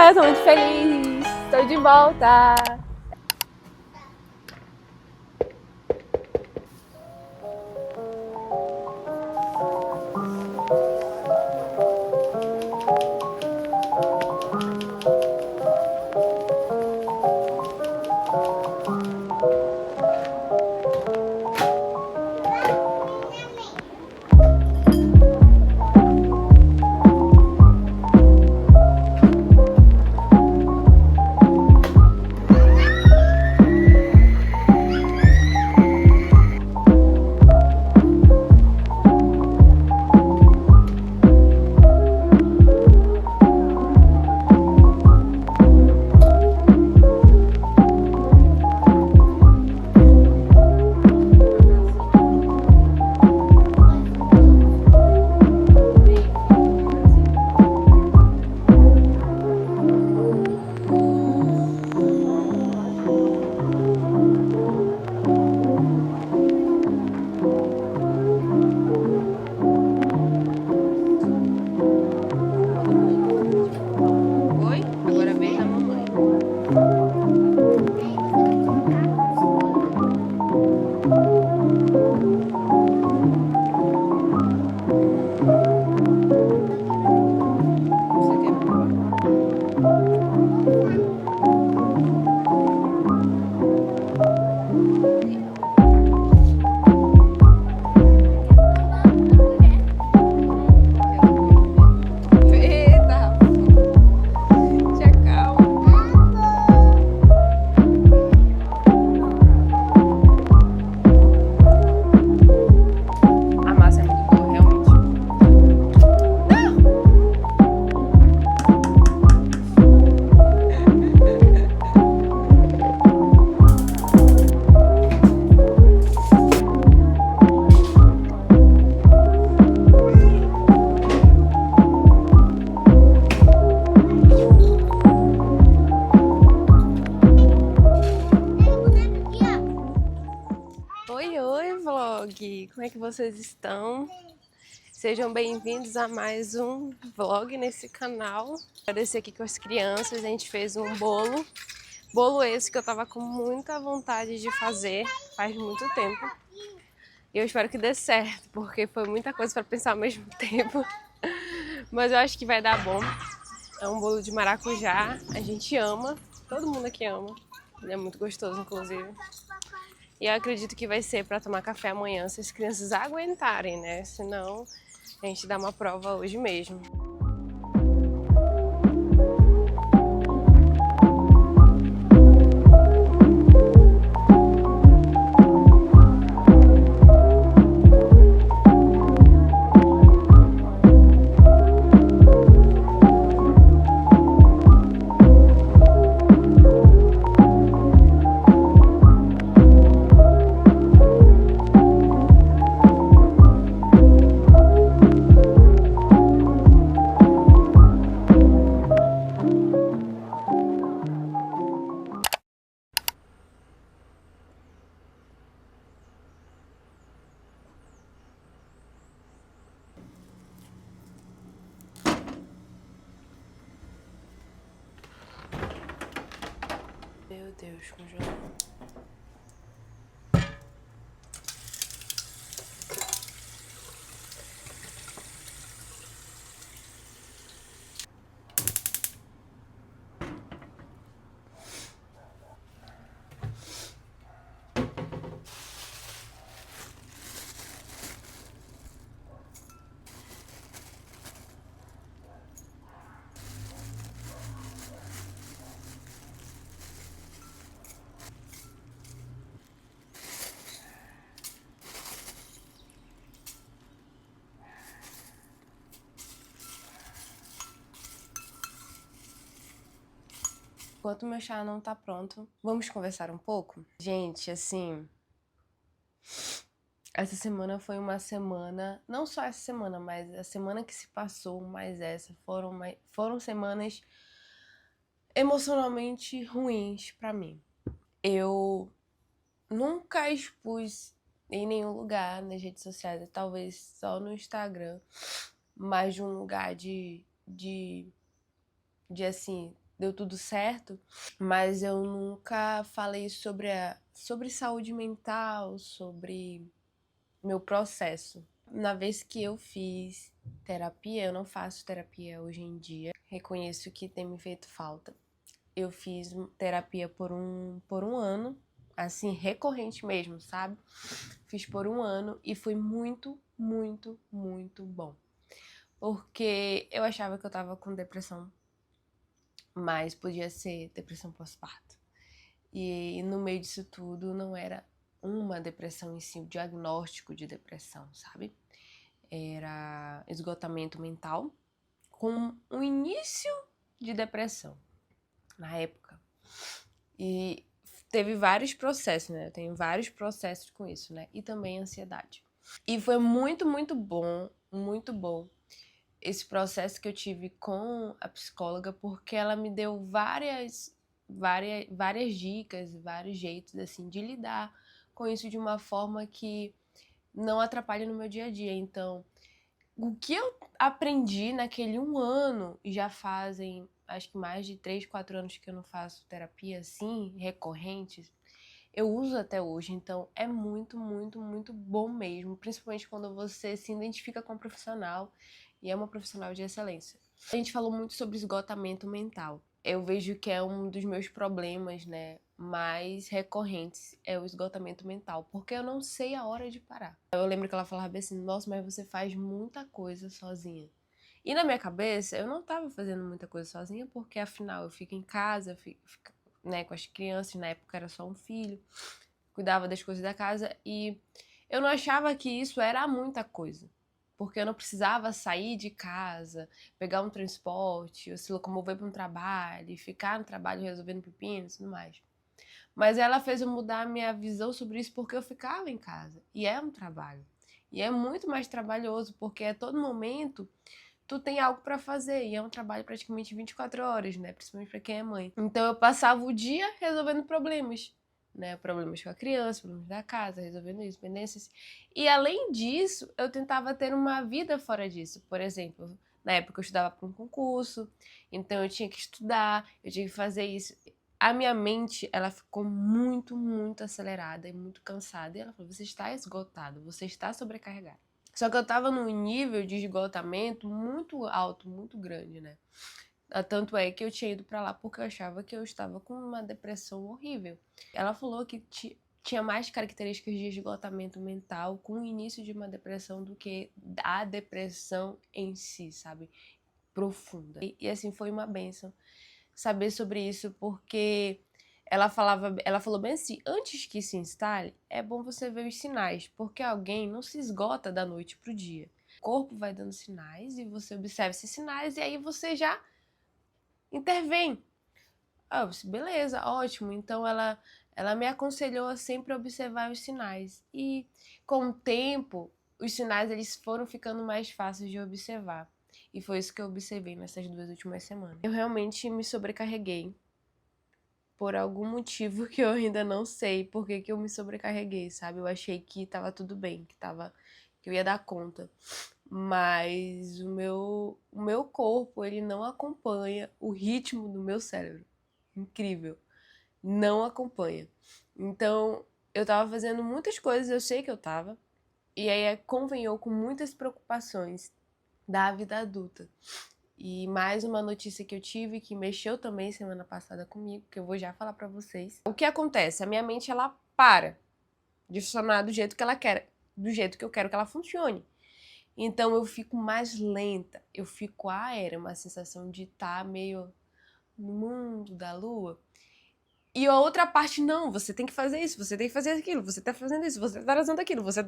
eu tô muito feliz. Estou de volta. Oi? Agora vem da mamãe. Você quer provar? Eita, te acalma. A massa é muito boa, realmente. Oi, oi, vlog! Como é que vocês estão? Sejam bem-vindos a mais um vlog nesse canal. Agradecer aqui com as crianças, a gente fez um bolo. Bolo esse que eu tava com muita vontade de fazer faz muito tempo. E eu espero que dê certo, porque foi muita coisa para pensar ao mesmo tempo. Mas eu acho que vai dar bom. É um bolo de maracujá, a gente ama, todo mundo aqui ama. Ele é muito gostoso, inclusive. E eu acredito que vai ser para tomar café amanhã, se as crianças aguentarem, né? Senão a gente dá uma prova hoje mesmo. Meu Deus, congelou. Enquanto meu chá não tá pronto, vamos conversar um pouco? Gente, assim, essa semana foi uma semana, não só essa semana, mas a semana que se passou, mais essa, foram semanas emocionalmente ruins pra mim. Eu nunca expus em nenhum lugar nas redes sociais, talvez só no Instagram, mas de um lugar de assim, deu tudo certo, mas eu nunca falei sobre saúde mental, sobre meu processo. Na vez que eu fiz terapia, eu não faço terapia hoje em dia, reconheço que tem me feito falta. Eu fiz terapia por um ano, assim, recorrente mesmo, sabe? Fiz por um ano e foi muito, muito, muito bom. Porque eu achava que eu tava com depressão, mas podia ser depressão pós-parto. E no meio disso tudo não era uma depressão em si, o diagnóstico de depressão, sabe? Era esgotamento mental com um início de depressão na época. E teve vários processos, né? Eu tenho vários processos com isso, né? E também ansiedade. E foi muito, muito bom esse processo que eu tive com a psicóloga, porque ela me deu várias dicas, vários jeitos, assim, de lidar com isso de uma forma que não atrapalha no meu dia a dia. Então, o que eu aprendi naquele um ano, e já fazem, acho que mais de 3, 4 anos que eu não faço terapia assim, recorrente, eu uso até hoje. Então é muito, muito, muito bom mesmo, principalmente quando você se identifica com um profissional e é uma profissional de excelência. A gente falou muito sobre esgotamento mental. Eu vejo que é um dos meus problemas, né, mais recorrentes, é o esgotamento mental, porque eu não sei a hora de parar. Eu lembro que ela falava assim, nossa, mas você faz muita coisa sozinha. E na minha cabeça, eu não tava fazendo muita coisa sozinha, porque afinal eu fico em casa, eu fico, né, com as crianças, na época era só um filho, cuidava das coisas da casa, e eu não achava que isso era muita coisa. Porque eu não precisava sair de casa, pegar um transporte, ou se locomover para um trabalho, e ficar no trabalho resolvendo pepino e tudo mais. Mas ela fez eu mudar a minha visão sobre isso porque eu ficava em casa. E é um trabalho. E é muito mais trabalhoso, porque a todo momento tu tem algo para fazer. E é um trabalho praticamente 24 horas, né? Principalmente para quem é mãe. Então eu passava o dia resolvendo problemas. Né, problemas com a criança, problemas da casa, resolvendo isso, pendências. E além disso, eu tentava ter uma vida fora disso. Por exemplo, na época eu estudava para um concurso, então eu tinha que estudar, eu tinha que fazer isso. A minha mente, ela ficou muito, muito acelerada e muito cansada. E ela falou, você está esgotado, você está sobrecarregado. Só que eu tava num nível de esgotamento muito alto, muito grande, né? Tanto é que eu tinha ido pra lá porque eu achava que eu estava com uma depressão horrível. Ela falou que tinha mais características de esgotamento mental com o início de uma depressão do que a depressão em si, sabe? Profunda. E assim, foi uma bênção saber sobre isso, porque ela falou bem assim, antes que se instale, é bom você ver os sinais, porque alguém não se esgota da noite pro dia. O corpo vai dando sinais e você observa esses sinais e aí você já intervém. Ah, eu disse, beleza, ótimo. Então ela me aconselhou a sempre observar os sinais. E com o tempo, os sinais eles foram ficando mais fáceis de observar. E foi isso que eu observei nessas 2 últimas semanas. Eu realmente me sobrecarreguei. Por algum motivo que eu ainda não sei por que eu me sobrecarreguei, sabe? Eu achei que tava tudo bem, que eu ia dar conta. Mas o meu corpo, ele não acompanha o ritmo do meu cérebro. Incrível. Não acompanha. Então, eu tava fazendo muitas coisas, eu sei que eu tava. E aí convenhou com muitas preocupações da vida adulta. E mais uma notícia que eu tive, que mexeu também semana passada comigo, que eu vou já falar pra vocês. O que acontece? A minha mente, ela para de funcionar do jeito que ela quer, do jeito que eu quero que ela funcione. Então eu fico mais lenta, eu fico aérea, uma sensação de estar meio no mundo da lua. E a outra parte, não, você tem que fazer isso, você tem que fazer aquilo, você tá fazendo isso, você tá fazendo aquilo, você...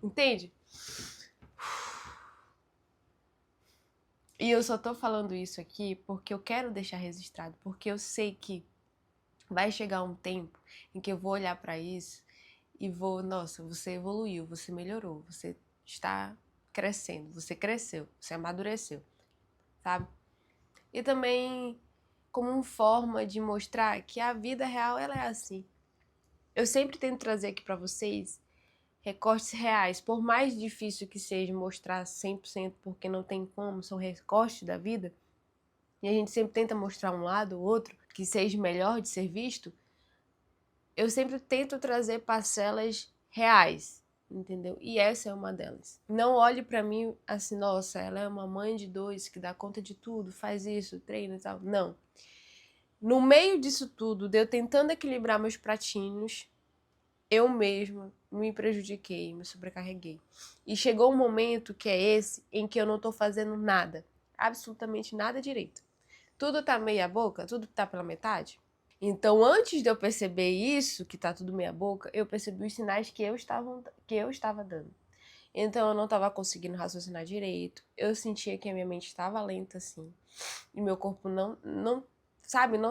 Entende? E eu só tô falando isso aqui porque eu quero deixar registrado, porque eu sei que vai chegar um tempo em que eu vou olhar pra isso e vou, nossa, você evoluiu, você melhorou, você está crescendo, você cresceu, você amadureceu, sabe? E também como uma forma de mostrar que a vida real ela é assim. Eu sempre tento trazer aqui pra vocês recortes reais, por mais difícil que seja mostrar 100%, porque não tem como, são recortes da vida, e a gente sempre tenta mostrar um lado ou outro que seja melhor de ser visto, eu sempre tento trazer parcelas reais, entendeu? E essa é uma delas. Não olhe pra mim assim, nossa, ela é uma mãe de dois que dá conta de tudo, faz isso, treina e tal. Não. No meio disso tudo, de eu tentando equilibrar meus pratinhos, eu mesma me prejudiquei, me sobrecarreguei. E chegou um momento que é esse, em que eu não tô fazendo nada, absolutamente nada direito. Tudo tá meia boca, tudo tá pela metade. Então, antes de eu perceber isso, que tá tudo meia boca, eu percebi os sinais que eu estava dando. Então, eu não estava conseguindo raciocinar direito, eu sentia que a minha mente estava lenta, assim, e meu corpo não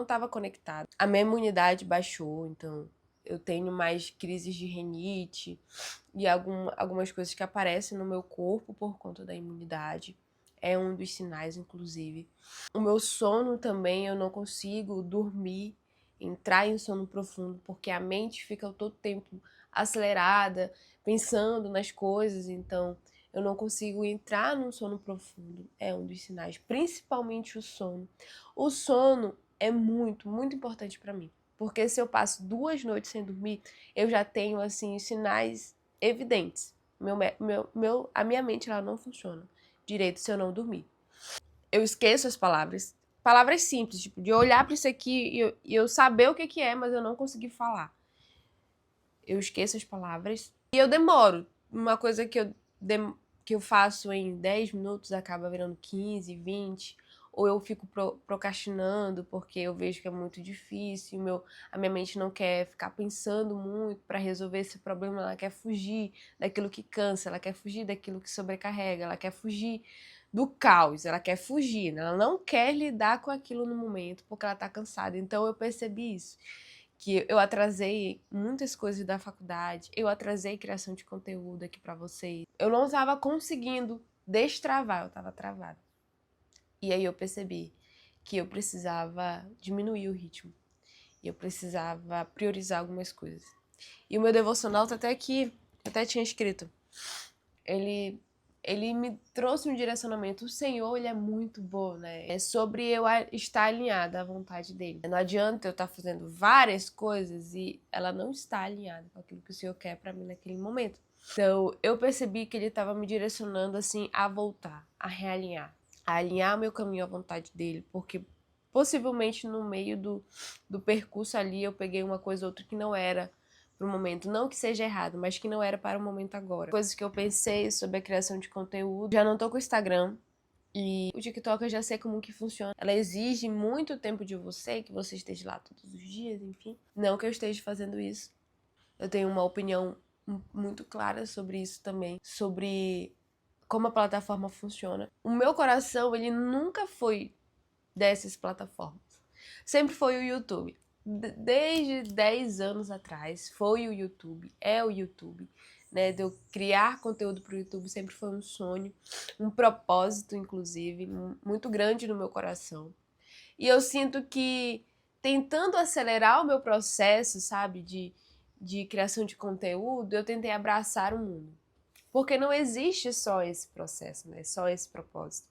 estava conectado. A minha imunidade baixou, então eu tenho mais crises de rinite e algumas coisas que aparecem no meu corpo por conta da imunidade. É um dos sinais, inclusive. O meu sono também, eu não consigo dormir, entrar em sono profundo, porque a mente fica todo tempo acelerada, pensando nas coisas, então eu não consigo entrar num sono profundo. É um dos sinais, principalmente o sono. O sono é muito, muito importante para mim, porque se eu passo 2 noites sem dormir, eu já tenho, assim, sinais evidentes. A minha mente ela não funciona direito se eu não dormir. Eu esqueço as palavras. Palavras simples, tipo, de olhar para isso aqui e eu saber o que é, mas eu não conseguir falar. Eu esqueço as palavras e eu demoro. Uma coisa que eu faço em 10 minutos acaba virando 15, 20. Ou eu fico procrastinando porque eu vejo que é muito difícil, a minha mente não quer ficar pensando muito para resolver esse problema, ela quer fugir daquilo que cansa, ela quer fugir daquilo que sobrecarrega, ela quer fugir do caos, ela quer fugir, né? Ela não quer lidar com aquilo no momento porque ela tá cansada. Então eu percebi isso, que eu atrasei muitas coisas da faculdade, eu atrasei criação de conteúdo aqui pra vocês. Eu não estava conseguindo destravar, eu estava travada. E aí eu percebi que eu precisava diminuir o ritmo. E eu precisava priorizar algumas coisas. E o meu devocional tá até aqui, eu até tinha escrito. Ele me trouxe um direcionamento. O Senhor, ele é muito bom, né? É sobre eu estar alinhada à vontade dele. Não adianta eu estar fazendo várias coisas e ela não está alinhada com aquilo que o Senhor quer pra mim naquele momento. Então, eu percebi que ele estava me direcionando, assim, a voltar, a realinhar. A alinhar meu caminho à vontade dele, porque possivelmente no meio do percurso ali eu peguei uma coisa ou outra que não era para o momento, não que seja errado, mas que não era para o momento agora. Coisas que eu pensei sobre a criação de conteúdo. Já não tô com o Instagram e o TikTok eu já sei como que funciona. Ela exige muito tempo de você, que você esteja lá todos os dias, enfim. Não que eu esteja fazendo isso. Eu tenho uma opinião muito clara sobre isso também, sobre como a plataforma funciona. O meu coração, ele nunca foi dessas plataformas. Sempre foi o YouTube. Desde 10 anos atrás, foi o YouTube, é o YouTube. Né, de eu criar conteúdo para o YouTube sempre foi um sonho, um propósito, inclusive, muito grande no meu coração. E eu sinto que, tentando acelerar o meu processo, sabe, de criação de conteúdo, eu tentei abraçar o mundo. Porque não existe só esse processo, né, só esse propósito.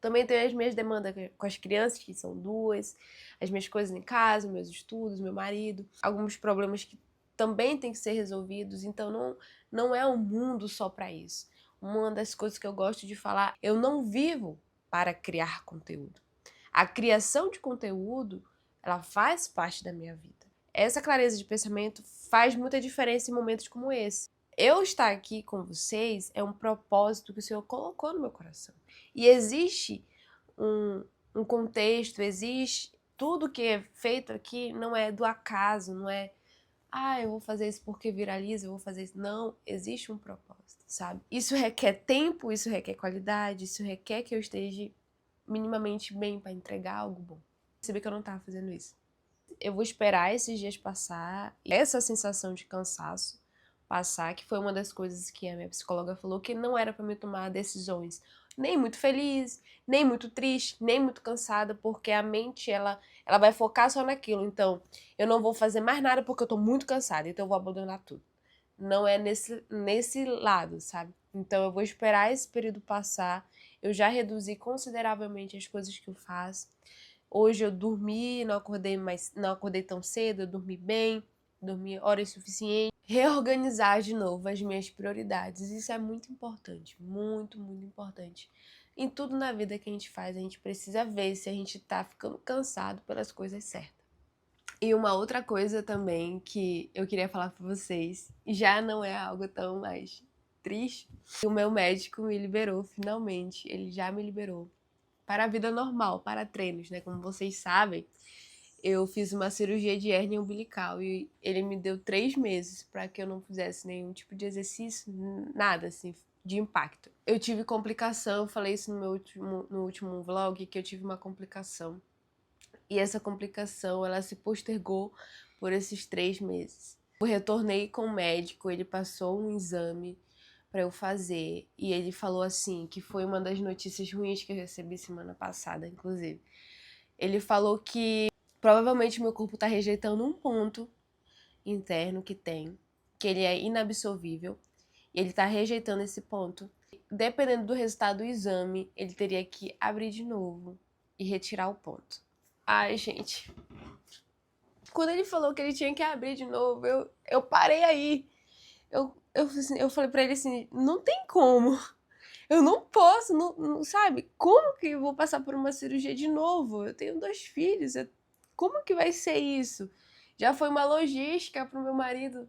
Também tenho as minhas demandas com as crianças, que são 2, as minhas coisas em casa, meus estudos, meu marido, alguns problemas que também têm que ser resolvidos, então não é um mundo só para isso. Uma das coisas que eu gosto de falar, eu não vivo para criar conteúdo. A criação de conteúdo, ela faz parte da minha vida. Essa clareza de pensamento faz muita diferença em momentos como esse. Eu estar aqui com vocês é um propósito que o Senhor colocou no meu coração. E existe um contexto, existe tudo que é feito aqui não é do acaso, não é eu vou fazer isso porque viraliza, eu vou fazer isso. Não, existe um propósito, sabe? Isso requer tempo, isso requer qualidade, isso requer que eu esteja minimamente bem para entregar algo bom. Percebi que eu não estava fazendo isso. Eu vou esperar esses dias passar, essa sensação de cansaço passar, que foi uma das coisas que a minha psicóloga falou, que não era para me tomar decisões nem muito feliz, nem muito triste, nem muito cansada, porque a mente, ela vai focar só naquilo. Então, eu não vou fazer mais nada porque eu tô muito cansada, então eu vou abandonar tudo. Não é nesse lado, sabe? Então, eu vou esperar esse período passar, Eu já reduzi consideravelmente as coisas que eu faço. Hoje eu dormi, não acordei tão cedo, eu dormi bem, dormi horas suficientes. Reorganizar de novo as minhas prioridades, isso é muito importante, muito, muito importante. Em tudo na vida que a gente faz, a gente precisa ver se a gente tá ficando cansado pelas coisas certas. E uma outra coisa também que eu queria falar pra vocês, já não é algo tão mais triste, o meu médico me liberou finalmente, ele já me liberou para a vida normal, para treinos, né? Como vocês sabem, eu fiz uma cirurgia de hérnia umbilical e ele me deu 3 meses para que eu não fizesse nenhum tipo de exercício, nada assim, de impacto. Eu tive complicação, eu falei isso no último vlog, que eu tive uma complicação. E essa complicação, ela se postergou por esses 3 meses. Eu retornei com o médico, ele passou um exame para eu fazer. E ele falou assim, que foi uma das notícias ruins que eu recebi semana passada, inclusive. Ele falou que provavelmente meu corpo tá rejeitando um ponto interno que tem, que ele é inabsorvível, e ele tá rejeitando esse ponto. Dependendo do resultado do exame, ele teria que abrir de novo e retirar o ponto. Ai, gente. Quando ele falou que ele tinha que abrir de novo, eu parei aí. Eu falei pra ele assim, não tem como. Eu não posso, não, sabe? Como que eu vou passar por uma cirurgia de novo? Eu tenho 2 filhos. Como que vai ser isso? Já foi uma logística pro meu marido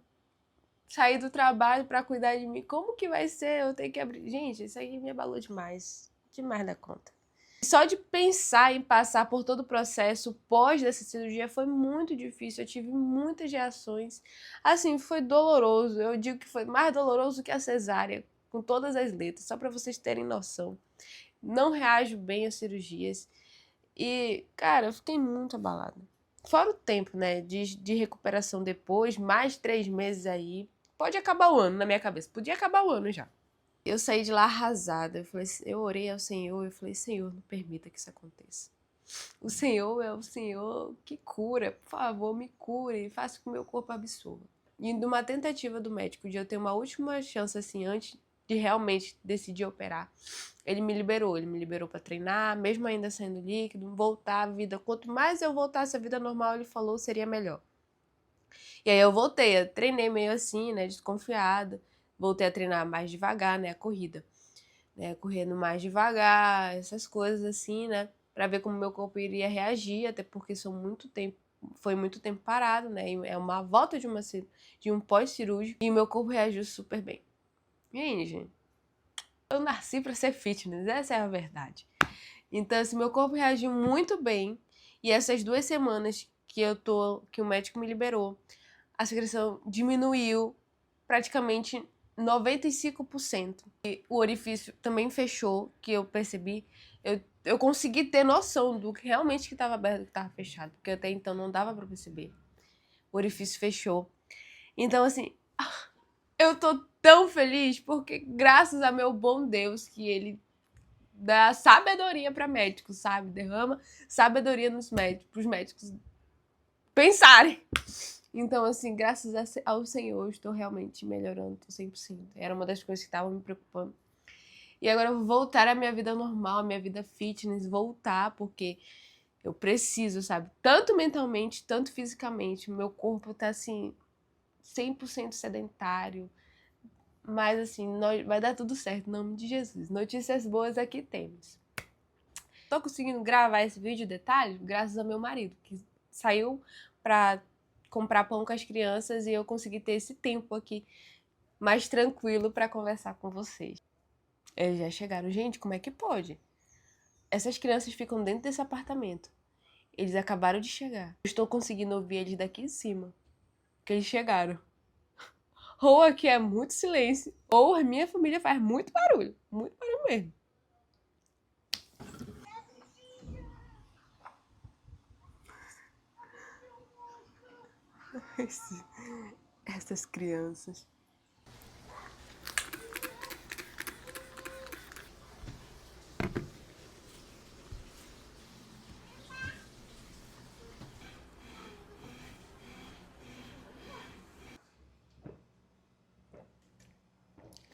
sair do trabalho pra cuidar de mim. Como que vai ser eu ter que abrir? Gente, isso aí me abalou demais. Demais da conta. Só de pensar em passar por todo o processo pós dessa cirurgia foi muito difícil, eu tive muitas reações. Assim, foi doloroso, eu digo que foi mais doloroso que a cesárea, com todas as letras, só para vocês terem noção. Não reajo bem às cirurgias e, cara, eu fiquei muito abalada. Fora o tempo, né, de recuperação depois, mais 3 meses aí, pode acabar o ano na minha cabeça, podia acabar o ano já. Eu saí de lá arrasada. Eu orei ao Senhor, eu falei, Senhor, não permita que isso aconteça. O Senhor é o Senhor que cura. Por favor, me cure e faça com que o meu corpo absorva. E numa tentativa do médico de eu ter uma última chance, assim, antes de realmente decidir operar, ele me liberou para treinar, mesmo ainda sendo líquido, voltar à vida. Quanto mais eu voltasse à vida normal, ele falou, seria melhor. E aí eu voltei, eu treinei meio assim, né, desconfiada. Voltei a treinar mais devagar, né, a corrida. Né, correndo mais devagar, essas coisas assim, né, pra ver como meu corpo iria reagir, até porque foi muito tempo parado, né, e é uma volta de um pós-cirúrgico, e meu corpo reagiu super bem. E aí, gente, eu nasci pra ser fitness, essa é a verdade. Então, assim, meu corpo reagiu muito bem, e essas 2 semanas que o médico me liberou, a secreção diminuiu praticamente 95%. E o orifício também fechou, que eu percebi. Eu consegui ter noção do que realmente que estava aberto e que estava fechado, porque até então não dava para perceber. O orifício fechou. Então, assim, eu tô tão feliz porque graças a meu bom Deus que ele dá sabedoria para médicos, sabe? Derrama sabedoria pros médicos pensarem. Então, assim, graças ao Senhor, eu estou realmente melhorando, tô 100%. Era uma das coisas que estavam me preocupando. E agora eu vou voltar à minha vida normal, à minha vida fitness, voltar, porque eu preciso, sabe? Tanto mentalmente, tanto fisicamente. Meu corpo tá, assim, 100% sedentário. Mas, assim, vai dar tudo certo, em nome de Jesus. Notícias boas aqui temos. Tô conseguindo gravar esse vídeo detalhe graças ao meu marido, que saiu pra comprar pão com as crianças e eu consegui ter esse tempo aqui mais tranquilo para conversar com vocês. Eles já chegaram. Gente, como é que pode? Essas crianças ficam dentro desse apartamento. Eles acabaram de chegar. Eu estou conseguindo ouvir eles daqui em cima. Que eles chegaram. Ou aqui é muito silêncio, ou a minha família faz muito barulho. Muito barulho mesmo. Essas crianças.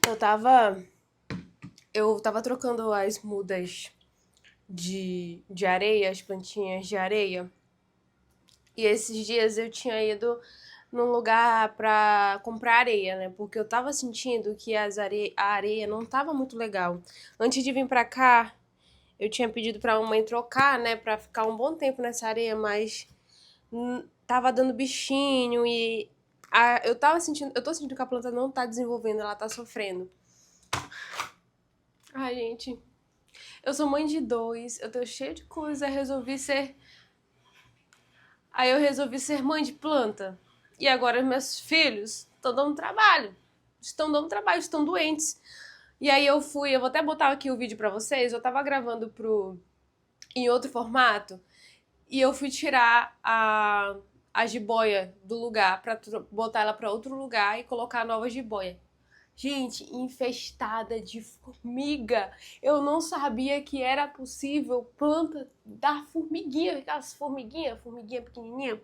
Eu tava Eu tava trocando as mudas de areia, as plantinhas de areia. E esses dias eu tinha ido num lugar pra comprar areia, né? Porque eu tava sentindo que a areia não tava muito legal. Antes de vir pra cá, eu tinha pedido pra mamãe trocar, né? Pra ficar um bom tempo nessa areia, mas tava dando bichinho e eu tô sentindo que a planta não tá desenvolvendo, ela tá sofrendo. Ai, gente, eu sou mãe de dois, eu tô cheia de coisa, Aí eu resolvi ser mãe de planta. E agora meus filhos estão dando trabalho. Estão dando trabalho, estão doentes. E aí eu vou até botar aqui o vídeo pra vocês, eu tava gravando em outro formato, e eu fui tirar a jiboia do lugar pra botar ela pra outro lugar e colocar a nova jiboia. Gente, infestada de formiga. Eu não sabia que era possível planta dar formiguinha, aquelas formiguinha pequenininha.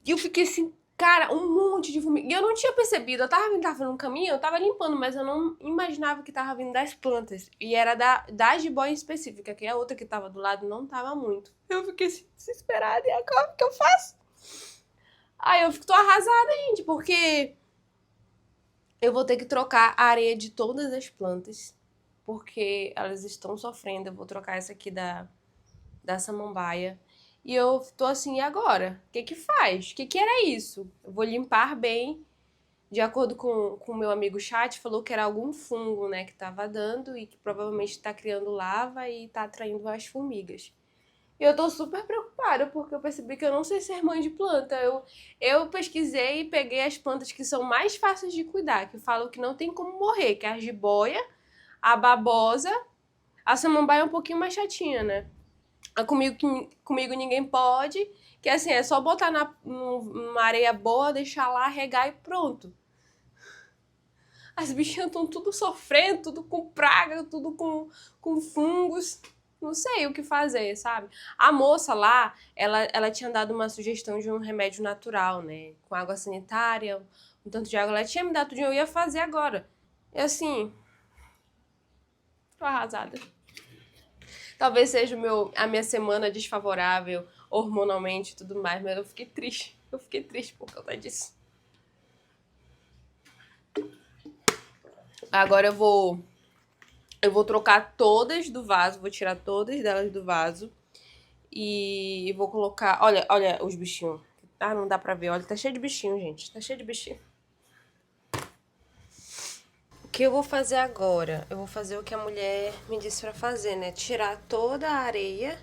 E eu fiquei assim, cara, um monte de formiga. E eu não tinha percebido, eu tava fazendo um caminho, eu tava limpando, mas eu não imaginava que tava vindo das plantas. E era da jiboia específica, que a outra que tava do lado não tava muito. Eu fiquei assim, desesperada, e agora o que eu faço? Aí eu tô arrasada, gente, porque eu vou ter que trocar a areia de todas as plantas, porque elas estão sofrendo. Eu vou trocar essa aqui da samambaia. E eu tô assim, e agora? O que que faz? O que que era isso? Eu vou limpar bem. De acordo com o meu amigo chat, falou que era algum fungo, né, que tava dando e que provavelmente tá criando lava e tá atraindo as formigas. E eu tô super preocupada, porque eu percebi que eu não sei ser mãe de planta. Eu pesquisei e peguei as plantas que são mais fáceis de cuidar, que falam que não tem como morrer, que é a jiboia, a babosa, a samambaia é um pouquinho mais chatinha, né? Comigo ninguém pode, que assim, é só botar numa areia boa, deixar lá, regar e pronto. As bichinhas estão tudo sofrendo, tudo com praga, tudo com fungos. Não sei o que fazer, sabe? A moça lá, ela tinha dado uma sugestão de um remédio natural, né? Com água sanitária, um tanto de água. Ela tinha me dado tudo, eu ia fazer agora. E assim, tô arrasada. Talvez seja a minha semana desfavorável, hormonalmente e tudo mais, mas eu fiquei triste. Eu fiquei triste por causa disso. Agora eu vou trocar todas do vaso, vou tirar todas delas do vaso e vou colocar, olha os bichinhos. Ah, não dá pra ver, olha, tá cheio de bichinho, gente, tá cheio de bichinho. O que eu vou fazer agora? Eu vou fazer o que a mulher me disse pra fazer, né? Tirar toda a areia,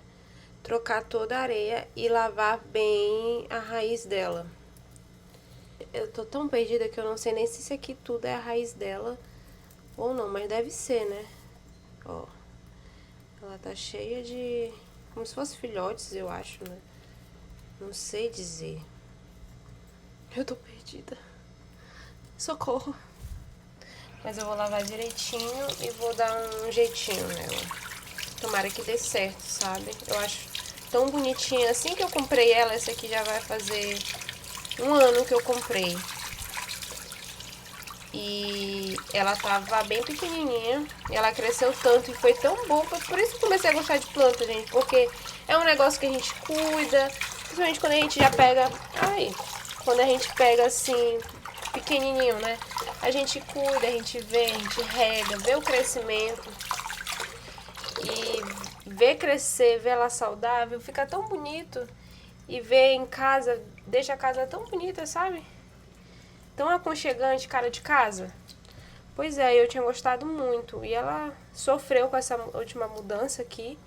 trocar toda a areia e lavar bem a raiz dela. Eu tô tão perdida que eu não sei nem se isso aqui tudo é a raiz dela ou não, mas deve ser, né? Ó, ela tá cheia de... como se fosse filhotes, eu acho, né? Não sei dizer. Eu tô perdida. Socorro. Mas eu vou lavar direitinho e vou dar um jeitinho nela. Tomara que dê certo, sabe? Eu acho tão bonitinha. Assim que eu comprei ela, essa aqui já vai fazer um ano que eu comprei. E ela tava bem pequenininha. E ela cresceu tanto e foi tão boa. Por isso que eu comecei a gostar de planta, gente. Porque é um negócio que a gente cuida. Principalmente quando a gente já pega... ai, quando a gente pega assim, pequenininho, né? A gente cuida, a gente vê, a gente rega, vê o crescimento. E ver crescer, ver ela saudável, fica tão bonito. E ver em casa, deixa a casa tão bonita, sabe? Tão aconchegante, cara de casa. Pois é, eu tinha gostado muito. E ela sofreu com essa última mudança aqui.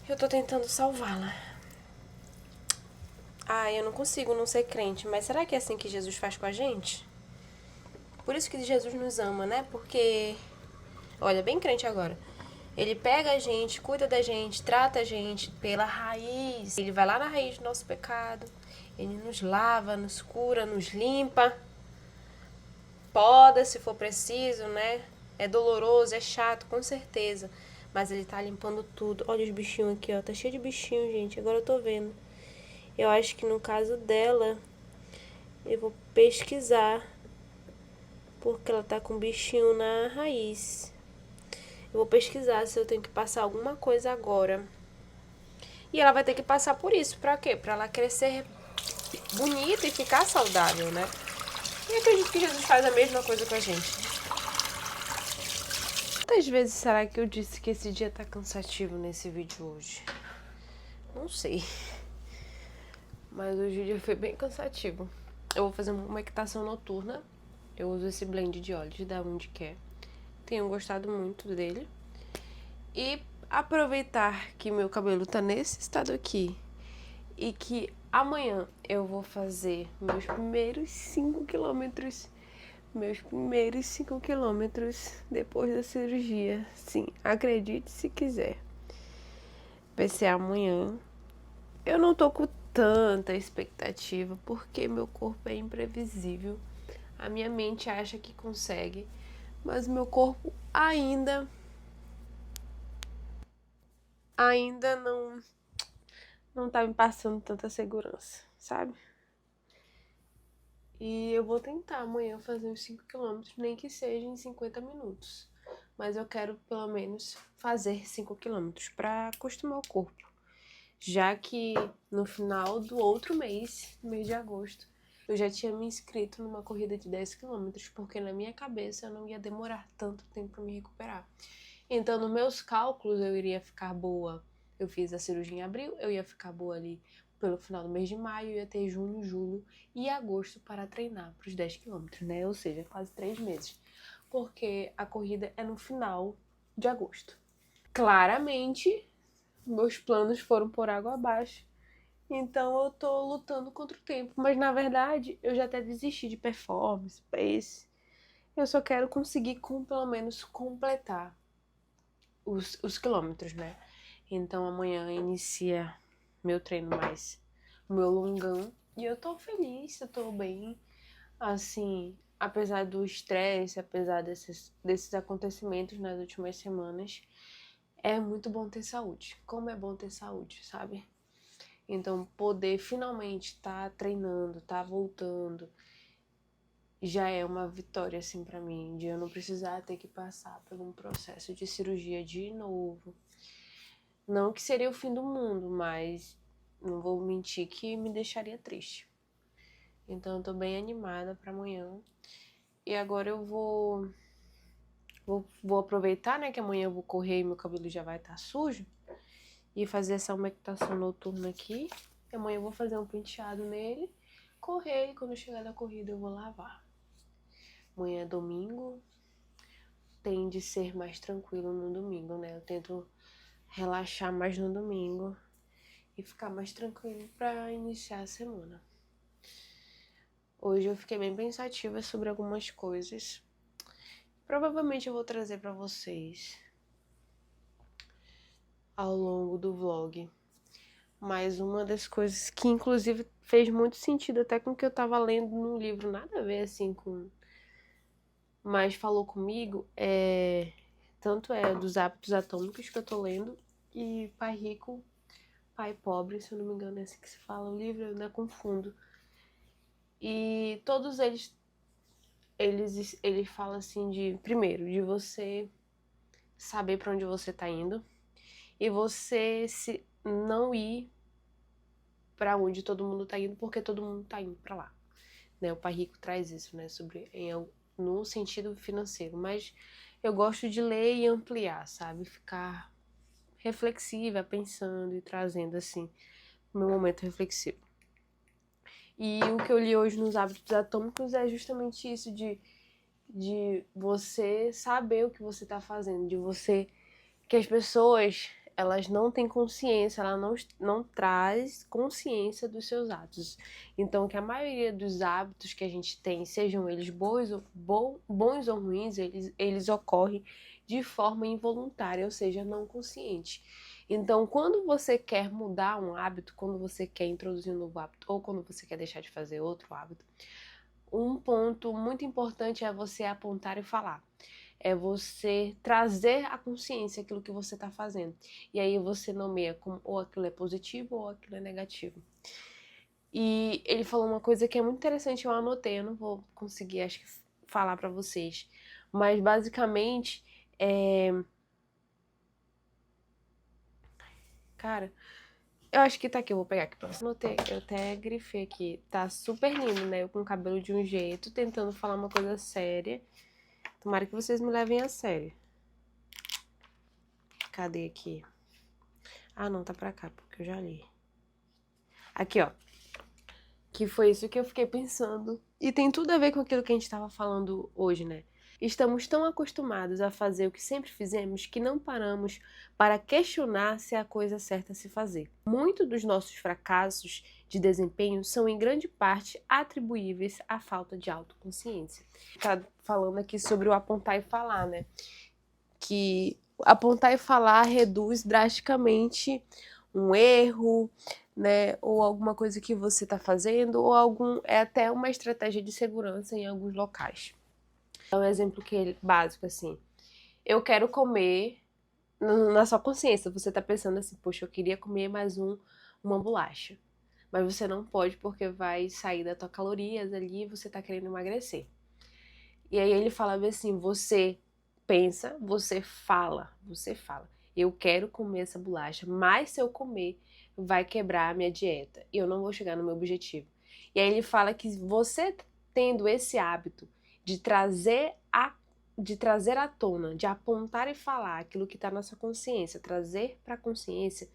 Eu tô tentando salvá-la. Ah, eu não consigo não ser crente, mas será que é assim que Jesus faz com a gente? Por isso que Jesus nos ama, né? Porque, olha, bem crente agora. Ele pega a gente, cuida da gente, trata a gente pela raiz. Ele vai lá na raiz do nosso pecado. Ele nos lava, nos cura, nos limpa. Poda se for preciso, né? É doloroso, é chato, com certeza. Mas ele tá limpando tudo. Olha os bichinhos aqui, ó. Tá cheio de bichinho, gente. Agora eu tô vendo. Eu acho que no caso dela, eu vou pesquisar. porque ela tá com um bichinho na raiz. Eu vou pesquisar se eu tenho que passar alguma coisa agora. E ela vai ter que passar por isso. Pra quê? Pra ela crescer bonita e ficar saudável, né? E acredito que Jesus faz a mesma coisa com a gente. Quantas vezes será que eu disse que esse dia tá cansativo nesse vídeo hoje? Não sei. Mas hoje o dia foi bem cansativo. Eu vou fazer uma equitação noturna. Eu uso esse blend de óleos da Undicare. Tenho gostado muito dele. E aproveitar que meu cabelo tá nesse estado aqui e que amanhã eu vou fazer meus primeiros 5 quilômetros. Meus primeiros 5 quilômetros depois da cirurgia. Sim, acredite se quiser. Vai ser amanhã. Eu não tô com tanta expectativa porque meu corpo é imprevisível. A minha mente acha que consegue, mas meu corpo ainda não tá me passando tanta segurança, sabe? E eu vou tentar amanhã fazer os 5 quilômetros, nem que seja em 50 minutos. Mas eu quero pelo menos fazer 5 quilômetros para acostumar o corpo. Já que no final do outro mês, mês de agosto, eu já tinha me inscrito numa corrida de 10 quilômetros, porque na minha cabeça eu não ia demorar tanto tempo para me recuperar. Então, nos meus cálculos, eu iria ficar boa. Eu fiz a cirurgia em abril, eu ia ficar boa ali pelo final do mês de maio, eu ia ter junho, julho e agosto para treinar para os 10 quilômetros, né? Ou seja, quase 3 meses. Porque a corrida é no final de agosto. Claramente, meus planos foram por água abaixo. Então eu tô lutando contra o tempo. Mas na verdade, eu já até desisti de performance, pace. Eu só quero conseguir pelo menos completar os quilômetros, né? Então amanhã inicia meu treino mais, o meu longão. E eu tô feliz, eu tô bem. Assim, apesar do estresse, apesar desses acontecimentos nas últimas semanas, é muito bom ter saúde. Como é bom ter saúde, sabe? Então, poder finalmente estar treinando, estar voltando, já é uma vitória, assim, pra mim. De eu não precisar ter que passar por um processo de cirurgia de novo. Não que seria o fim do mundo, mas não vou mentir que me deixaria triste. Então, eu tô bem animada pra amanhã. E agora eu vou aproveitar, né, que amanhã eu vou correr e meu cabelo já vai estar sujo. E fazer essa umectação noturna aqui. E amanhã eu vou fazer um penteado nele, correr e quando chegar da corrida eu vou lavar. Amanhã é domingo, tem de ser mais tranquilo no domingo, né? Eu tento relaxar mais no domingo e ficar mais tranquilo para iniciar a semana. Hoje eu fiquei bem pensativa sobre algumas coisas. Provavelmente eu vou trazer para vocês ao longo do vlog. Mas uma das coisas que inclusive fez muito sentido até com o que eu tava lendo num livro, nada a ver assim com... Mas falou comigo, tanto é dos hábitos atômicos que eu tô lendo, e Pai Rico, Pai Pobre, se eu não me engano é assim que se fala o livro, eu ainda confundo. E todos ele fala assim de, primeiro, de você saber para onde você tá indo, e você não ir para onde todo mundo tá indo, porque todo mundo tá indo para lá. Né? O Pai Rico traz isso, né? No sentido financeiro. Mas eu gosto de ler e ampliar, sabe? Ficar reflexiva, pensando e trazendo, assim, o meu momento reflexivo. E o que eu li hoje nos Hábitos Atômicos é justamente isso, de você saber o que você tá fazendo, de você... Que as pessoas, elas não têm consciência, ela não traz consciência dos seus atos. Então, que a maioria dos hábitos que a gente tem, sejam eles bons ou ruins, eles ocorrem de forma involuntária, ou seja, não consciente. Então, quando você quer mudar um hábito, quando você quer introduzir um novo hábito, ou quando você quer deixar de fazer outro hábito, um ponto muito importante é você apontar e falar. É você trazer à consciência aquilo que você está fazendo. E aí você nomeia como ou aquilo é positivo ou aquilo é negativo. E ele falou uma coisa que é muito interessante, eu anotei, eu não vou conseguir, acho que falar pra vocês. Mas basicamente, cara, eu acho que tá aqui, eu vou pegar aqui pra você. Notei, eu até grifei aqui. Tá super lindo, né? Eu com o cabelo de um jeito, tentando falar uma coisa séria. Tomara que vocês me levem a sério. Cadê aqui? Ah, não, tá pra cá, porque eu já li. Aqui, ó. Que foi isso que eu fiquei pensando. E tem tudo a ver com aquilo que a gente tava falando hoje, né? Estamos tão acostumados a fazer o que sempre fizemos que não paramos para questionar se é a coisa certa a se fazer. Muitos dos nossos fracassos de desempenho são em grande parte atribuíveis à falta de autoconsciência. Tá falando aqui sobre o apontar e falar, né? Que apontar e falar reduz drasticamente um erro, né, ou alguma coisa que você está fazendo, ou é até uma estratégia de segurança em alguns locais. É um exemplo básico assim. Eu quero comer na sua consciência. Você está pensando assim, poxa, eu queria comer mais uma bolacha. Mas você não pode porque vai sair da tua calorias ali e você está querendo emagrecer. E aí ele fala assim, você pensa, você fala. Eu quero comer essa bolacha, mas se eu comer, vai quebrar a minha dieta e eu não vou chegar no meu objetivo. E aí ele fala que você tendo esse hábito de trazer à tona, de apontar e falar aquilo que está na sua consciência, trazer para a consciência,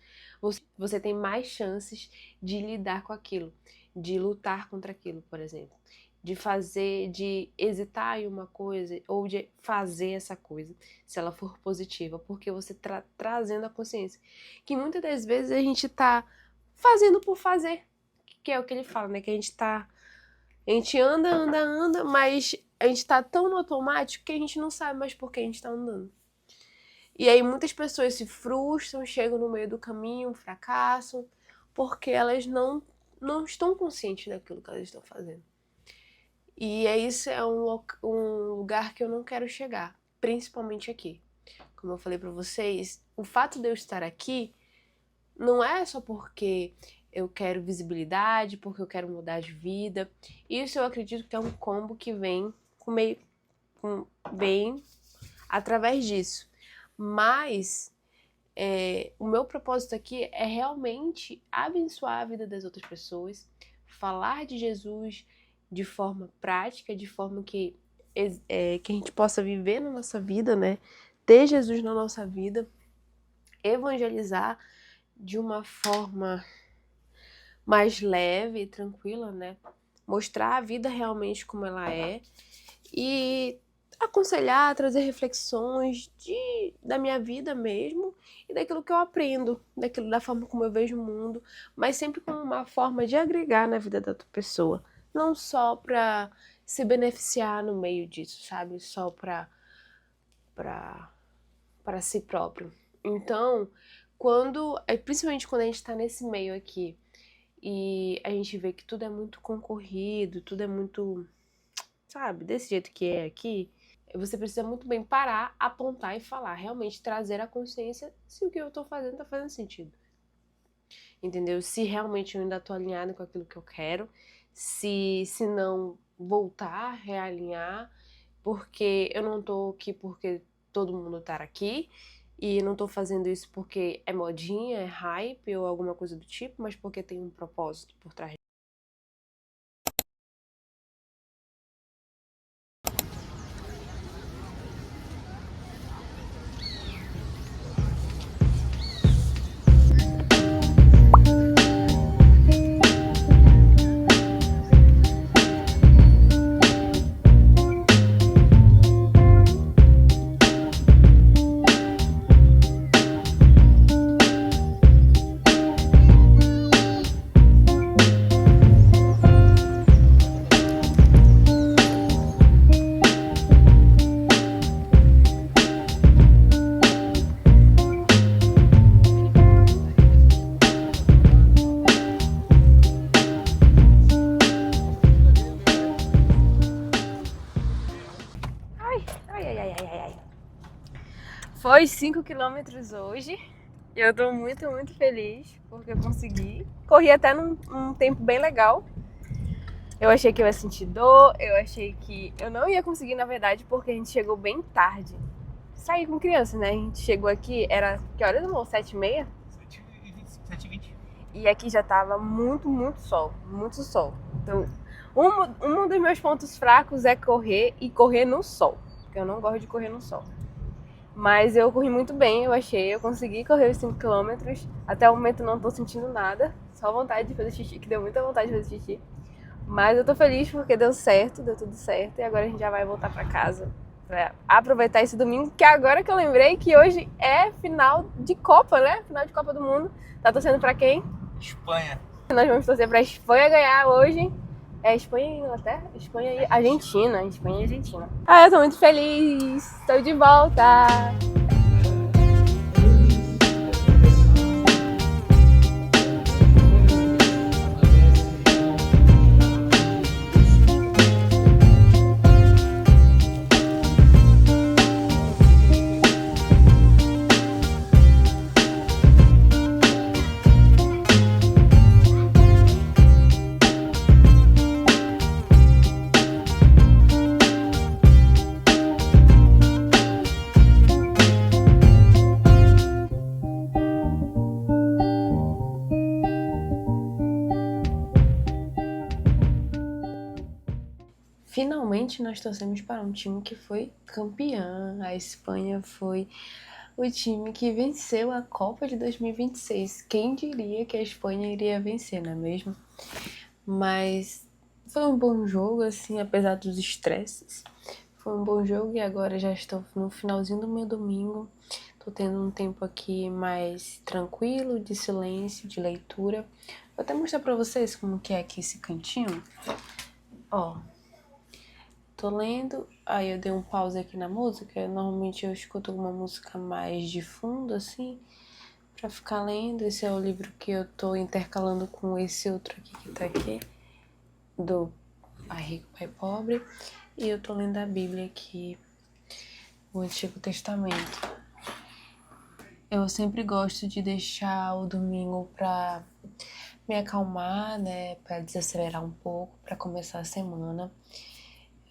você tem mais chances de lidar com aquilo, de lutar contra aquilo, por exemplo. De hesitar em uma coisa ou de fazer essa coisa, se ela for positiva, porque você trazendo a consciência. Que muitas das vezes a gente tá fazendo por fazer, que é o que ele fala, né? Que a gente anda, mas a gente tá tão no automático que a gente não sabe mais por que a gente tá andando. E aí muitas pessoas se frustram, chegam no meio do caminho, fracassam, porque elas não estão conscientes daquilo que elas estão fazendo. E isso é um lugar que eu não quero chegar, principalmente aqui. Como eu falei pra vocês, o fato de eu estar aqui não é só porque eu quero visibilidade, porque eu quero mudar de vida. Isso eu acredito que é um combo que vem bem através disso. Mas o meu propósito aqui é realmente abençoar a vida das outras pessoas, falar de Jesus de forma prática, de forma que a gente possa viver na nossa vida, né? Ter Jesus na nossa vida, evangelizar de uma forma mais leve e tranquila, né? Mostrar a vida realmente como ela é e aconselhar, trazer reflexões da minha vida mesmo e daquilo que eu aprendo, da forma como eu vejo o mundo, mas sempre como uma forma de agregar na vida da outra pessoa, não só para se beneficiar no meio disso, sabe? Só para si próprio. Então, principalmente quando a gente está nesse meio aqui e a gente vê que tudo é muito concorrido, tudo é muito, sabe, desse jeito que é aqui, você precisa muito bem parar, apontar e falar, realmente trazer a consciência se o que eu tô fazendo tá fazendo sentido. Entendeu? Se realmente eu ainda tô alinhada com aquilo que eu quero, se não voltar, realinhar, porque eu não tô aqui porque todo mundo tá aqui, e não tô fazendo isso porque é modinha, é hype ou alguma coisa do tipo, mas porque tem um propósito por trás. Foi 5 quilômetros hoje. Eu tô muito, muito feliz porque eu consegui. Corri até num tempo bem legal. Eu achei que eu ia sentir dor, eu achei que eu não ia conseguir, na verdade, porque a gente chegou bem tarde. Saí com criança, né? A gente chegou aqui, era... Que horas, amor? 7h30? 7h20. E aqui já tava muito sol, muito sol. Então, um dos meus pontos fracos é correr e correr no sol. Porque eu não gosto de correr no sol. Mas eu corri muito bem, eu achei. Eu consegui correr os 5 km. Até o momento não tô sentindo nada. Só vontade de fazer xixi, que deu muita vontade de fazer xixi. Mas eu tô feliz porque deu certo, deu tudo certo. E agora a gente já vai voltar pra casa pra aproveitar esse domingo. Que agora que eu lembrei que hoje é final de Copa, né? Final de Copa do Mundo. Tá torcendo pra quem? Espanha. Nós vamos torcer pra Espanha ganhar hoje. É Espanha e Inglaterra? Espanha e Argentina. Espanha e Argentina. Ah, eu tô muito feliz. Estou de volta. Finalmente nós torcemos para um time que foi campeã. A Espanha foi o time que venceu a Copa de 2026. Quem diria que a Espanha iria vencer, não é mesmo? Mas foi um bom jogo, assim, apesar dos estresses. Foi um bom jogo e agora já estou no finalzinho do meu domingo. Tô tendo um tempo aqui mais tranquilo, de silêncio, de leitura. Vou até mostrar pra vocês como que é aqui esse cantinho. Ó, tô lendo, aí eu dei um pause aqui na música. Normalmente eu escuto alguma música mais de fundo, assim, pra ficar lendo. Esse é o livro que eu tô intercalando com esse outro aqui que tá aqui, do Pai Rico, Pai Pobre. E eu tô lendo a Bíblia aqui, o Antigo Testamento. Eu sempre gosto de deixar o domingo pra me acalmar, né, pra desacelerar um pouco, pra começar a semana.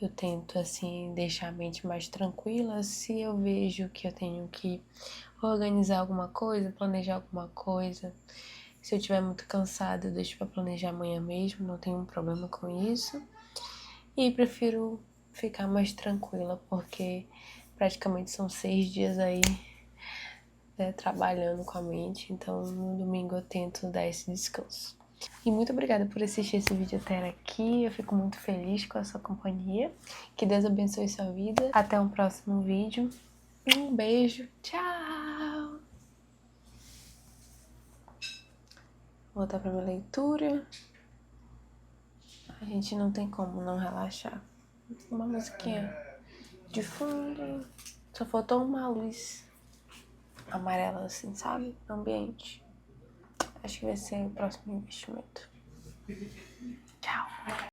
Eu tento, assim, deixar a mente mais tranquila. Se eu vejo que eu tenho que organizar alguma coisa, planejar alguma coisa, se eu estiver muito cansada, eu deixo pra planejar amanhã mesmo, não tenho um problema com isso. E prefiro ficar mais tranquila, porque praticamente são 6 dias aí, né, trabalhando com a mente. Então, no domingo eu tento dar esse descanso. E muito obrigada por assistir esse vídeo até aqui. Eu fico muito feliz com a sua companhia. Que Deus abençoe sua vida. Até um próximo vídeo. Um beijo. Tchau! Voltar para minha leitura. A gente não tem como não relaxar. Uma musiquinha de fundo. Só faltou uma luz amarela assim, sabe? No ambiente. Acho que vai ser o próximo investimento. Tchau!